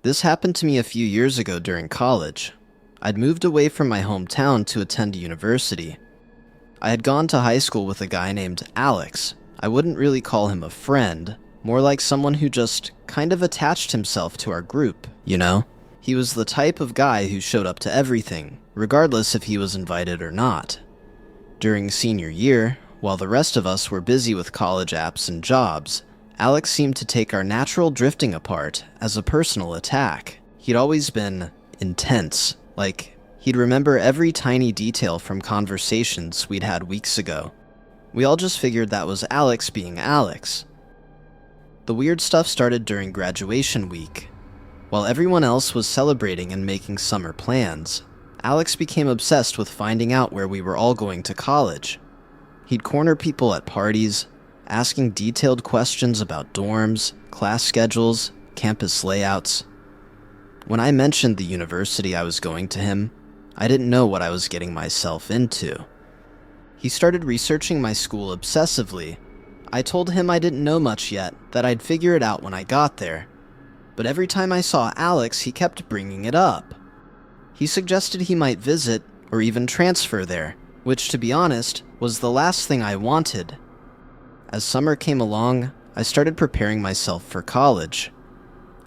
This happened to me a few years ago during college. I'd moved away from my hometown to attend university. I had gone to high school with a guy named Alex. I wouldn't really call him a friend, more like someone who just kind of attached himself to our group, you know? He was the type of guy who showed up to everything, regardless if he was invited or not. During senior year, while the rest of us were busy with college apps and jobs, Alex seemed to take our natural drifting apart as a personal attack. He'd always been intense, like he'd remember every tiny detail from conversations we'd had weeks ago. We all just figured that was Alex being Alex. The weird stuff started during graduation week. While everyone else was celebrating and making summer plans, Alex became obsessed with finding out where we were all going to college. He'd corner people at parties, asking detailed questions about dorms, class schedules, campus layouts. When I mentioned the university I was going to him, I didn't know what I was getting myself into. He started researching my school obsessively. I told him I didn't know much yet, that I'd figure it out when I got there. But every time I saw Alex, he kept bringing it up. He suggested he might visit, or even transfer there, which, to be honest, was the last thing I wanted. As summer came along, I started preparing myself for college.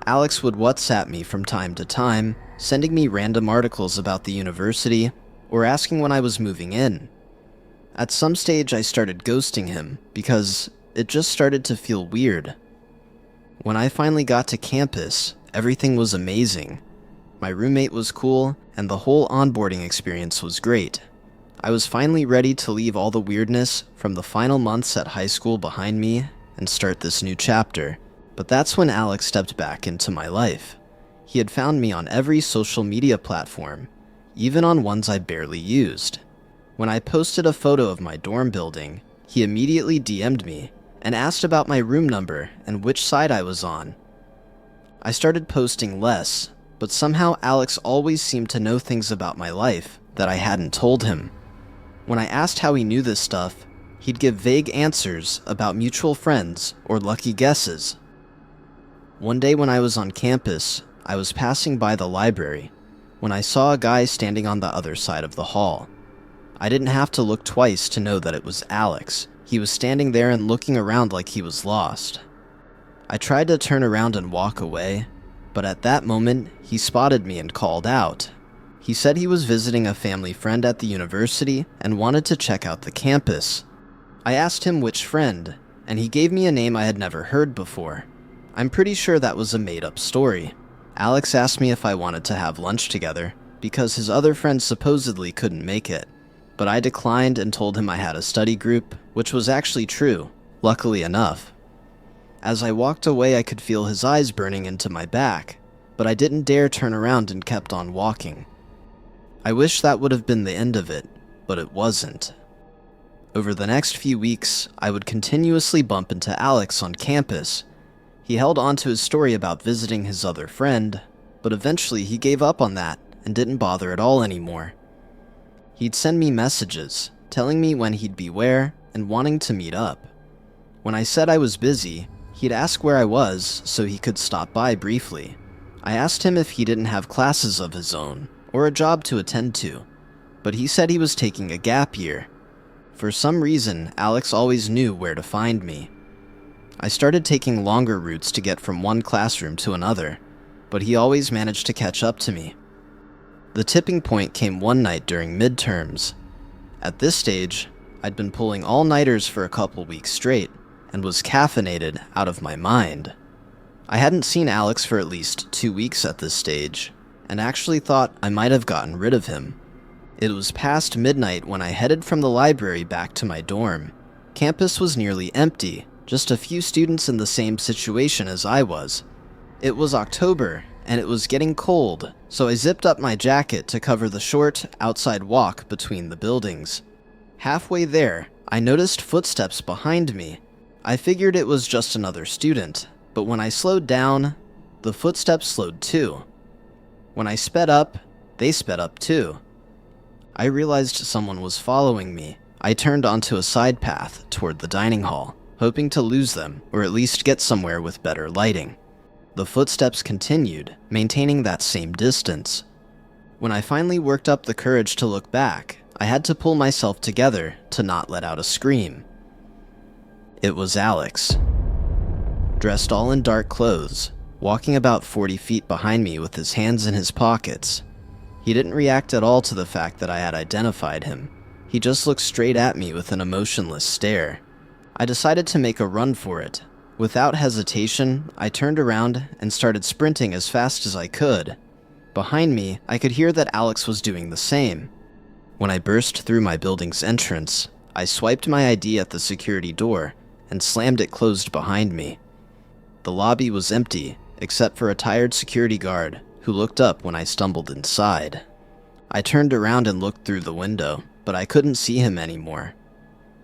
Alex would WhatsApp me from time to time, sending me random articles about the university, or asking when I was moving in. At some stage, I started ghosting him, because it just started to feel weird. When I finally got to campus, everything was amazing. My roommate was cool, and the whole onboarding experience was great. I was finally ready to leave all the weirdness from the final months at high school behind me and start this new chapter. But that's when Alex stepped back into my life. He had found me on every social media platform, even on ones I barely used. When I posted a photo of my dorm building, he immediately DM'd me and asked about my room number and which side I was on. I started posting less, but somehow Alex always seemed to know things about my life that I hadn't told him. When I asked how he knew this stuff, he'd give vague answers about mutual friends or lucky guesses. One day when I was on campus, I was passing by the library when I saw a guy standing on the other side of the hall. I didn't have to look twice to know that it was Alex. He was standing there and looking around like he was lost. I tried to turn around and walk away, but at that moment, he spotted me and called out. He said he was visiting a family friend at the university and wanted to check out the campus. I asked him which friend, and he gave me a name I had never heard before. I'm pretty sure that was a made-up story. Alex asked me if I wanted to have lunch together, because his other friends supposedly couldn't make it. But I declined and told him I had a study group, which was actually true, luckily enough. As I walked away, I could feel his eyes burning into my back, but I didn't dare turn around and kept on walking. I wish that would have been the end of it, but it wasn't. Over the next few weeks, I would continuously bump into Alex on campus. He held on to his story about visiting his other friend, but eventually he gave up on that and didn't bother at all anymore. He'd send me messages, telling me when he'd be where and wanting to meet up. When I said I was busy, he'd ask where I was so he could stop by briefly. I asked him if he didn't have classes of his own or a job to attend to, but he said he was taking a gap year. For some reason, Alex always knew where to find me. I started taking longer routes to get from one classroom to another, but he always managed to catch up to me. The tipping point came one night during midterms. At this stage, I'd been pulling all-nighters for a couple weeks straight and was caffeinated out of my mind. I hadn't seen Alex for at least 2 weeks at this stage, and actually thought I might have gotten rid of him. It was past midnight when I headed from the library back to my dorm. Campus was nearly empty, just a few students in the same situation as I was. It was October, and it was getting cold, so I zipped up my jacket to cover the short, outside walk between the buildings. Halfway there, I noticed footsteps behind me. I figured it was just another student, but when I slowed down, the footsteps slowed too. When I sped up, they sped up too. I realized someone was following me. I turned onto a side path toward the dining hall, hoping to lose them, or at least get somewhere with better lighting. The footsteps continued, maintaining that same distance. When I finally worked up the courage to look back, I had to pull myself together to not let out a scream. It was Alex. Dressed all in dark clothes, walking about 40 feet behind me with his hands in his pockets. He didn't react at all to the fact that I had identified him. He just looked straight at me with an emotionless stare. I decided to make a run for it. Without hesitation, I turned around and started sprinting as fast as I could. Behind me, I could hear that Alex was doing the same. When I burst through my building's entrance, I swiped my ID at the security door and slammed it closed behind me. The lobby was empty, except for a tired security guard who looked up when I stumbled inside. I turned around and looked through the window, but I couldn't see him anymore.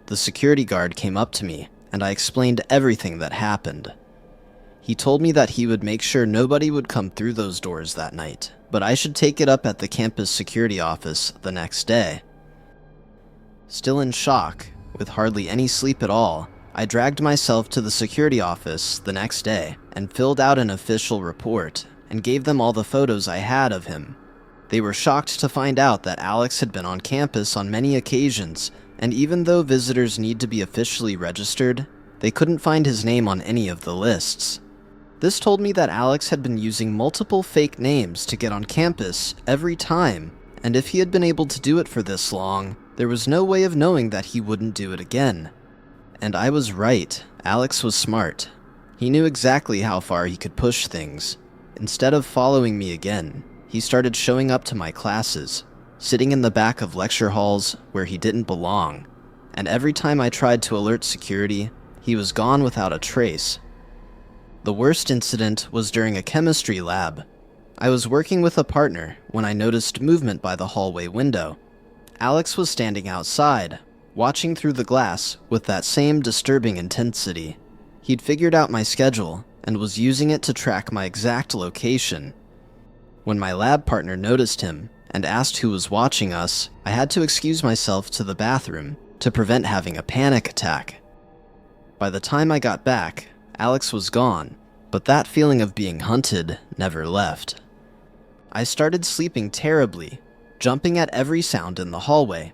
The security guard came up to me, and I explained everything that happened. He told me that he would make sure nobody would come through those doors that night, but I should take it up at the campus security office the next day. Still in shock, with hardly any sleep at all, I dragged myself to the security office the next day and filled out an official report and gave them all the photos I had of him. They were shocked to find out that Alex had been on campus on many occasions, and even though visitors need to be officially registered, they couldn't find his name on any of the lists. This told me that Alex had been using multiple fake names to get on campus every time, and if he had been able to do it for this long, there was no way of knowing that he wouldn't do it again. And I was right. Alex was smart. He knew exactly how far he could push things. Instead of following me again, he started showing up to my classes, sitting in the back of lecture halls where he didn't belong, and every time I tried to alert security, he was gone without a trace. The worst incident was during a chemistry lab. I was working with a partner when I noticed movement by the hallway window. Alex was standing outside, watching through the glass with that same disturbing intensity. He'd figured out my schedule and was using it to track my exact location. When my lab partner noticed him and asked who was watching us, I had to excuse myself to the bathroom to prevent having a panic attack. By the time I got back, Alex was gone, but that feeling of being hunted never left. I started sleeping terribly, jumping at every sound in the hallway.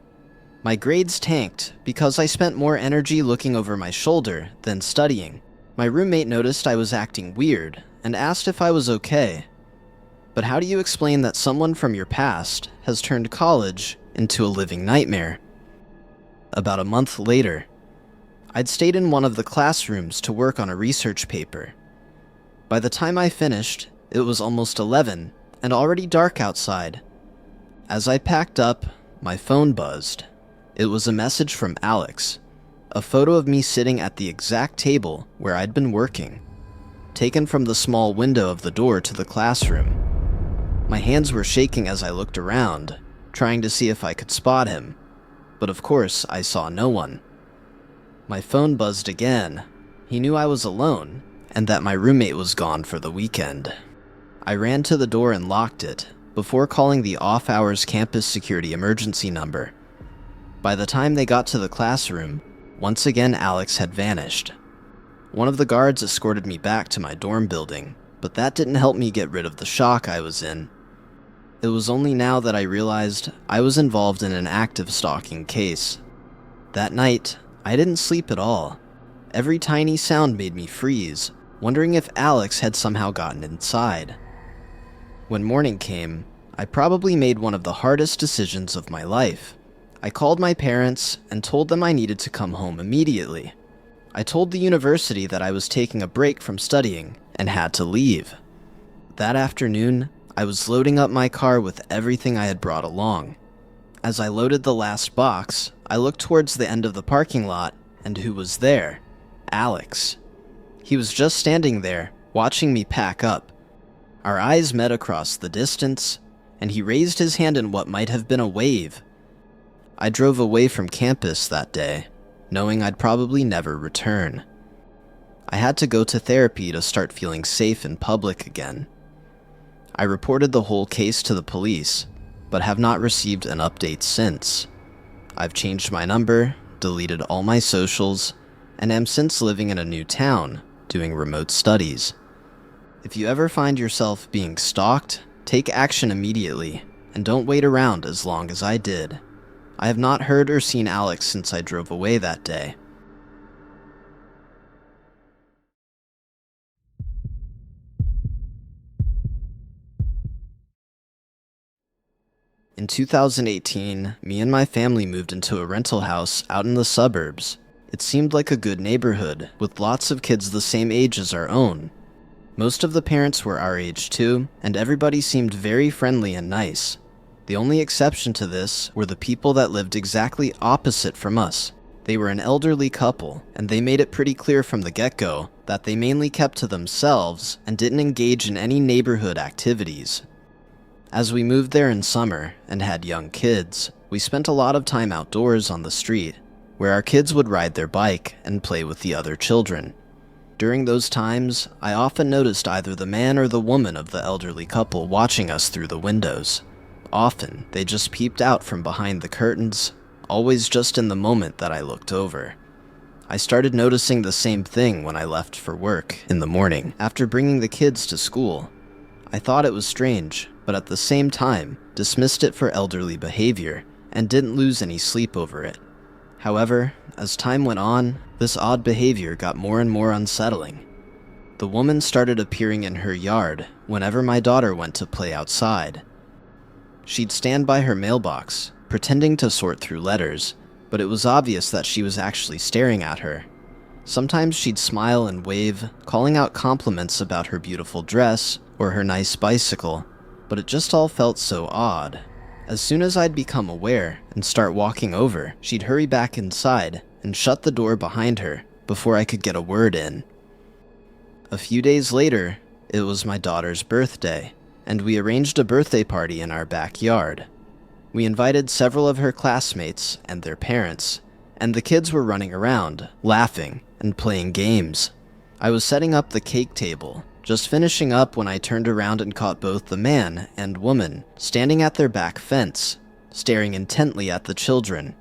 My grades tanked because I spent more energy looking over my shoulder than studying. My roommate noticed I was acting weird and asked if I was okay. But how do you explain that someone from your past has turned college into a living nightmare? About a month later, I'd stayed in one of the classrooms to work on a research paper. By the time I finished, it was almost 11 and already dark outside. As I packed up, my phone buzzed. It was a message from Alex, a photo of me sitting at the exact table where I'd been working, taken from the small window of the door to the classroom. My hands were shaking as I looked around, trying to see if I could spot him, but of course I saw no one. My phone buzzed again. He knew I was alone, and that my roommate was gone for the weekend. I ran to the door and locked it, before calling the off-hours campus security emergency number. By the time they got to the classroom, once again Alex had vanished. One of the guards escorted me back to my dorm building, but that didn't help me get rid of the shock I was in. It was only now that I realized I was involved in an active stalking case. That night, I didn't sleep at all. Every tiny sound made me freeze, wondering if Alex had somehow gotten inside. When morning came, I probably made one of the hardest decisions of my life. I called my parents and told them I needed to come home immediately. I told the university that I was taking a break from studying and had to leave. That afternoon, I was loading up my car with everything I had brought along. As I loaded the last box, I looked towards the end of the parking lot, and who was there? Alex. He was just standing there, watching me pack up. Our eyes met across the distance, and he raised his hand in what might have been a wave. I drove away from campus that day, knowing I'd probably never return. I had to go to therapy to start feeling safe in public again. I reported the whole case to the police, but have not received an update since. I've changed my number, deleted all my socials, and am since living in a new town, doing remote studies. If you ever find yourself being stalked, take action immediately, and don't wait around as long as I did. I have not heard or seen Alex since I drove away that day. In 2018, me and my family moved into a rental house out in the suburbs. It seemed like a good neighborhood, with lots of kids the same age as our own. Most of the parents were our age too, and everybody seemed very friendly and nice. The only exception to this were the people that lived exactly opposite from us. They were an elderly couple, and they made it pretty clear from the get-go that they mainly kept to themselves and didn't engage in any neighborhood activities. As we moved there in summer and had young kids, we spent a lot of time outdoors on the street, where our kids would ride their bike and play with the other children. During those times, I often noticed either the man or the woman of the elderly couple watching us through the windows. Often, they just peeped out from behind the curtains, always just in the moment that I looked over. I started noticing the same thing when I left for work in the morning after bringing the kids to school. I thought it was strange, but at the same time, dismissed it for elderly behavior and didn't lose any sleep over it. However, as time went on, this odd behavior got more and more unsettling. The woman started appearing in her yard whenever my daughter went to play outside. She'd stand by her mailbox, pretending to sort through letters, but it was obvious that she was actually staring at her. Sometimes she'd smile and wave, calling out compliments about her beautiful dress or her nice bicycle, but it just all felt so odd. As soon as I'd become aware and start walking over, she'd hurry back inside and shut the door behind her before I could get a word in. A few days later, it was my daughter's birthday, and we arranged a birthday party in our backyard. We invited several of her classmates and their parents, and the kids were running around, laughing, and playing games. I was setting up the cake table, just finishing up when I turned around and caught both the man and woman standing at their back fence, staring intently at the children.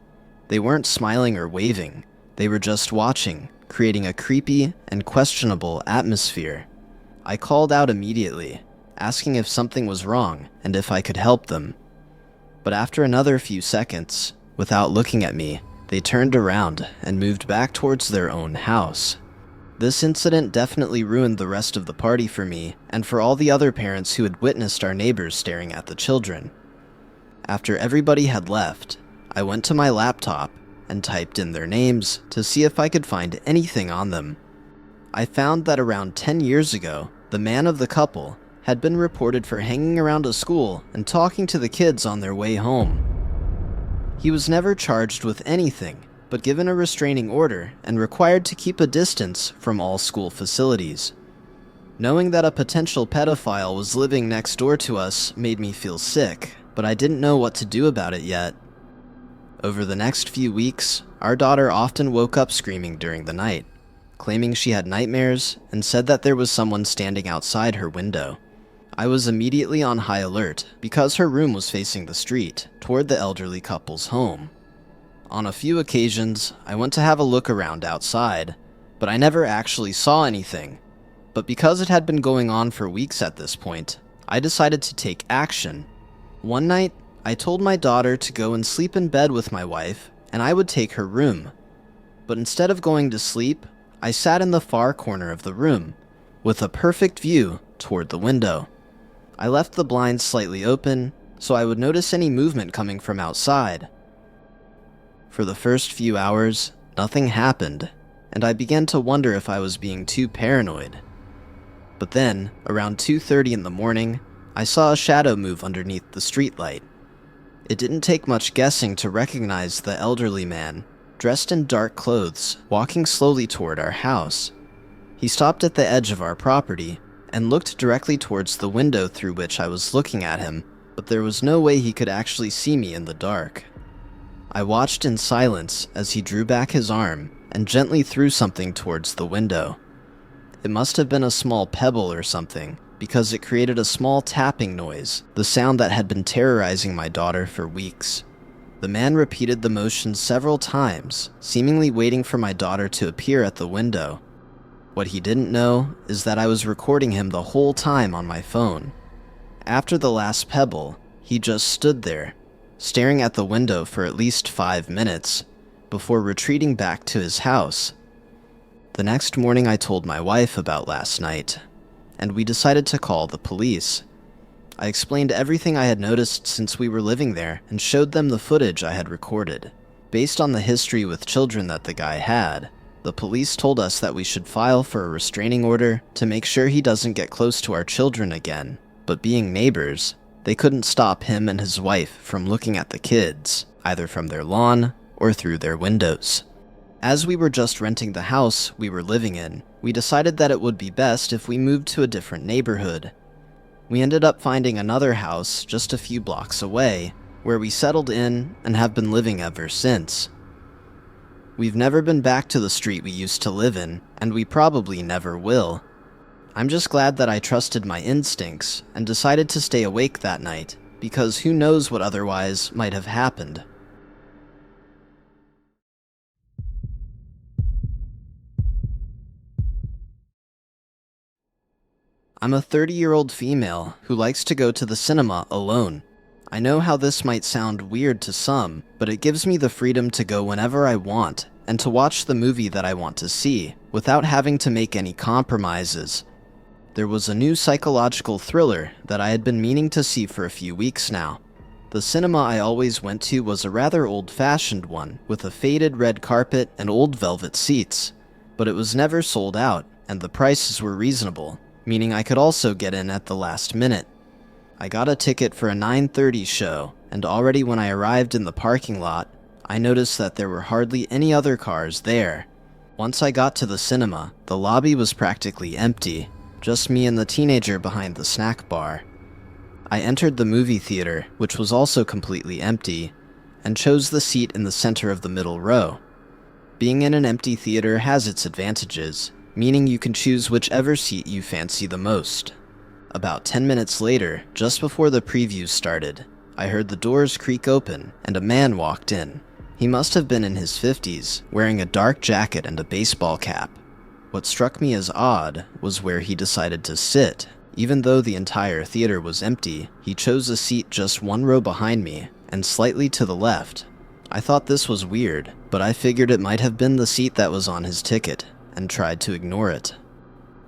They weren't smiling or waving, they were just watching, creating a creepy and questionable atmosphere. I called out immediately, asking if something was wrong and if I could help them. But after another few seconds, without looking at me, they turned around and moved back towards their own house. This incident definitely ruined the rest of the party for me and for all the other parents who had witnessed our neighbors staring at the children. After everybody had left, I went to my laptop and typed in their names to see if I could find anything on them. I found that around 10 years ago, the man of the couple had been reported for hanging around a school and talking to the kids on their way home. He was never charged with anything, but given a restraining order and required to keep a distance from all school facilities. Knowing that a potential pedophile was living next door to us made me feel sick, but I didn't know what to do about it yet. Over the next few weeks, our daughter often woke up screaming during the night, claiming she had nightmares and said that there was someone standing outside her window. I was immediately on high alert because her room was facing the street, toward the elderly couple's home. On a few occasions, I went to have a look around outside, but I never actually saw anything. But because it had been going on for weeks at this point, I decided to take action. One night, I told my daughter to go and sleep in bed with my wife, and I would take her room. But instead of going to sleep, I sat in the far corner of the room, with a perfect view toward the window. I left the blinds slightly open, so I would notice any movement coming from outside. For the first few hours, nothing happened, and I began to wonder if I was being too paranoid. But then, around 2:30 in the morning, I saw a shadow move underneath the streetlight. It didn't take much guessing to recognize the elderly man, dressed in dark clothes, walking slowly toward our house. He stopped at the edge of our property and looked directly towards the window through which I was looking at him, but there was no way he could actually see me in the dark. I watched in silence as he drew back his arm and gently threw something towards the window. It must have been a small pebble or something, because it created a small tapping noise, the sound that had been terrorizing my daughter for weeks. The man repeated the motion several times, seemingly waiting for my daughter to appear at the window. What he didn't know is that I was recording him the whole time on my phone. After the last pebble, he just stood there, staring at the window for at least 5 minutes, before retreating back to his house. The next morning I told my wife about last night, and we decided to call the police. I explained everything I had noticed since we were living there and showed them the footage I had recorded. Based on the history with children that the guy had, the police told us that we should file for a restraining order to make sure he doesn't get close to our children again. But being neighbors, they couldn't stop him and his wife from looking at the kids, either from their lawn or through their windows. As we were just renting the house we were living in, we decided that it would be best if we moved to a different neighborhood. We ended up finding another house just a few blocks away, where we settled in and have been living ever since. We've never been back to the street we used to live in, and we probably never will. I'm just glad that I trusted my instincts and decided to stay awake that night, because who knows what otherwise might have happened. I'm a 30-year-old female who likes to go to the cinema alone. I know how this might sound weird to some, but it gives me the freedom to go whenever I want and to watch the movie that I want to see without having to make any compromises. There was a new psychological thriller that I had been meaning to see for a few weeks now. The cinema I always went to was a rather old-fashioned one with a faded red carpet and old velvet seats, but it was never sold out and the prices were reasonable, meaning I could also get in at the last minute. I got a ticket for a 9:30 show, and already when I arrived in the parking lot, I noticed that there were hardly any other cars there. Once I got to the cinema, the lobby was practically empty, just me and the teenager behind the snack bar. I entered the movie theater, which was also completely empty, and chose the seat in the center of the middle row. Being in an empty theater has its advantages, meaning you can choose whichever seat you fancy the most. About 10 minutes later, just before the preview started, I heard the doors creak open and a man walked in. He must have been in his 50s, wearing a dark jacket and a baseball cap. What struck me as odd was where he decided to sit. Even though the entire theater was empty, he chose a seat just one row behind me and slightly to the left. I thought this was weird, but I figured it might have been the seat that was on his ticket, and tried to ignore it.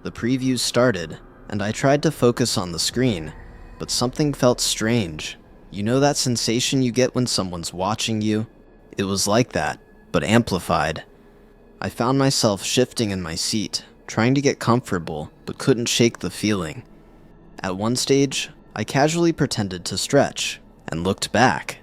The preview started, and I tried to focus on the screen, but something felt strange. You know that sensation you get when someone's watching you? It was like that, but amplified. I found myself shifting in my seat, trying to get comfortable, but couldn't shake the feeling. At one stage, I casually pretended to stretch, and looked back.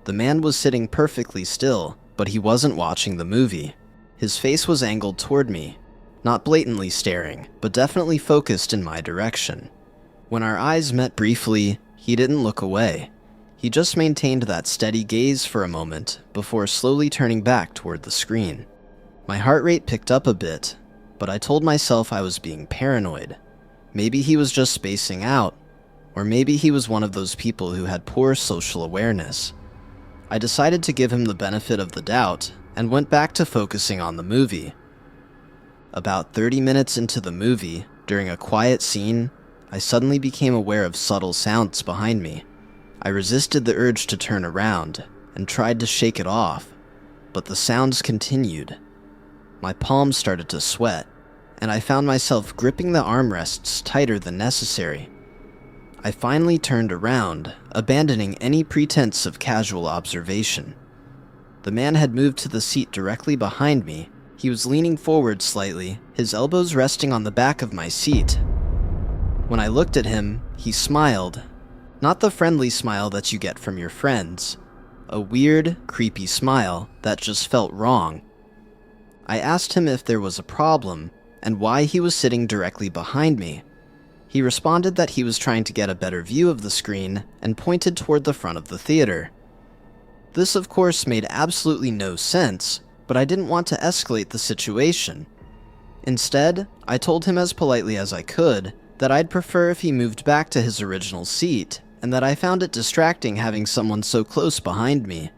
The man was sitting perfectly still, but he wasn't watching the movie. His face was angled toward me, not blatantly staring, but definitely focused in my direction. When our eyes met briefly, he didn't look away. He just maintained that steady gaze for a moment before slowly turning back toward the screen. My heart rate picked up a bit, but I told myself I was being paranoid. Maybe he was just spacing out, or maybe he was one of those people who had poor social awareness. I decided to give him the benefit of the doubt and went back to focusing on the movie. About 30 minutes into the movie, during a quiet scene, I suddenly became aware of subtle sounds behind me. I resisted the urge to turn around and tried to shake it off, but the sounds continued. My palms started to sweat, and I found myself gripping the armrests tighter than necessary. I finally turned around, abandoning any pretense of casual observation. The man had moved to the seat directly behind me. He was leaning forward slightly, his elbows resting on the back of my seat. When I looked at him, he smiled. Not the friendly smile that you get from your friends. A weird, creepy smile that just felt wrong. I asked him if there was a problem, and why he was sitting directly behind me. He responded that he was trying to get a better view of the screen and pointed toward the front of the theater. This, of course, made absolutely no sense, but I didn't want to escalate the situation. Instead, I told him as politely as I could that I'd prefer if he moved back to his original seat, and that I found it distracting having someone so close behind me.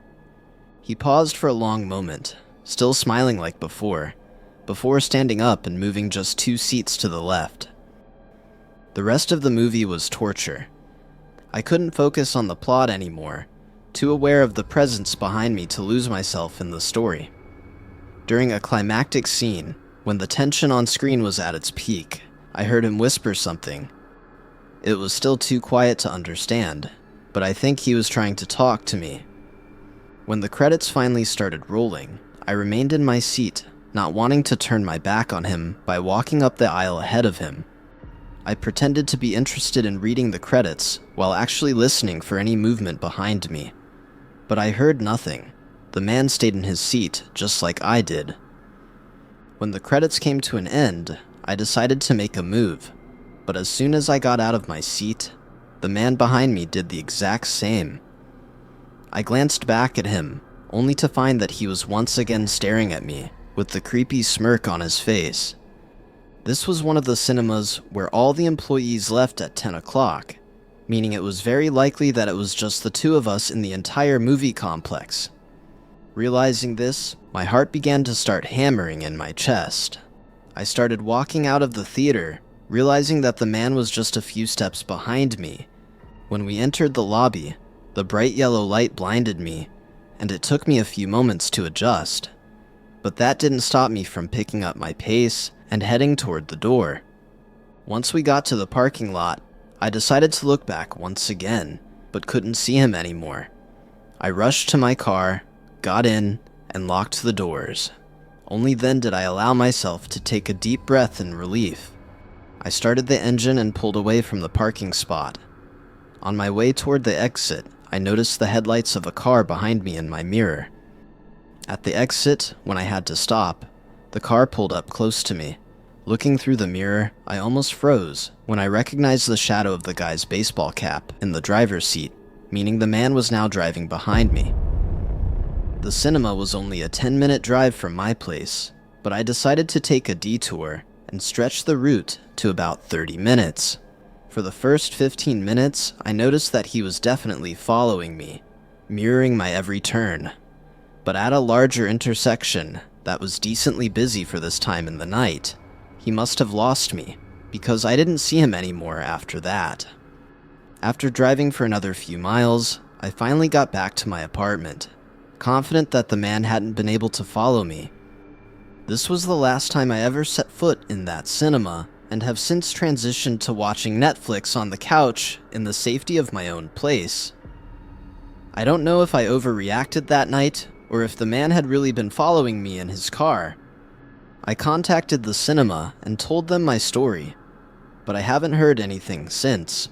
He paused for a long moment, still smiling like before, before standing up and moving just 2 seats to the left. The rest of the movie was torture. I couldn't focus on the plot anymore, too aware of the presence behind me to lose myself in the story. During a climactic scene, when the tension on screen was at its peak, I heard him whisper something. It was still too quiet to understand, but I think he was trying to talk to me. When the credits finally started rolling, I remained in my seat, not wanting to turn my back on him by walking up the aisle ahead of him. I pretended to be interested in reading the credits while actually listening for any movement behind me. But I heard nothing. The man stayed in his seat just like I did. When the credits came to an end, I decided to make a move, but as soon as I got out of my seat, the man behind me did the exact same. I glanced back at him, only to find that he was once again staring at me with the creepy smirk on his face. This was one of the cinemas where all the employees left at 10 o'clock, meaning it was very likely that it was just the two of us in the entire movie complex. Realizing this, my heart began to start hammering in my chest. I started walking out of the theater, realizing that the man was just a few steps behind me. When we entered the lobby, the bright yellow light blinded me, and it took me a few moments to adjust. But that didn't stop me from picking up my pace and heading toward the door. Once we got to the parking lot, I decided to look back once again, but couldn't see him anymore. I rushed to my car, got in, and locked the doors. Only then did I allow myself to take a deep breath in relief. I started the engine and pulled away from the parking spot. On my way toward the exit, I noticed the headlights of a car behind me in my mirror. At the exit, when I had to stop, the car pulled up close to me. Looking through the mirror, I almost froze when I recognized the shadow of the guy's baseball cap in the driver's seat, meaning the man was now driving behind me. The cinema was only a 10-minute drive from my place, but I decided to take a detour and stretch the route to about 30 minutes. For the first 15 minutes, I noticed that he was definitely following me, mirroring my every turn. But at a larger intersection that was decently busy for this time in the night, he must have lost me, because I didn't see him anymore after that. After driving for another few miles, I finally got back to my apartment, confident that the man hadn't been able to follow me. This was the last time I ever set foot in that cinema, and have since transitioned to watching Netflix on the couch in the safety of my own place. I don't know if I overreacted that night, or if the man had really been following me in his car. I contacted the cinema and told them my story, but I haven't heard anything since.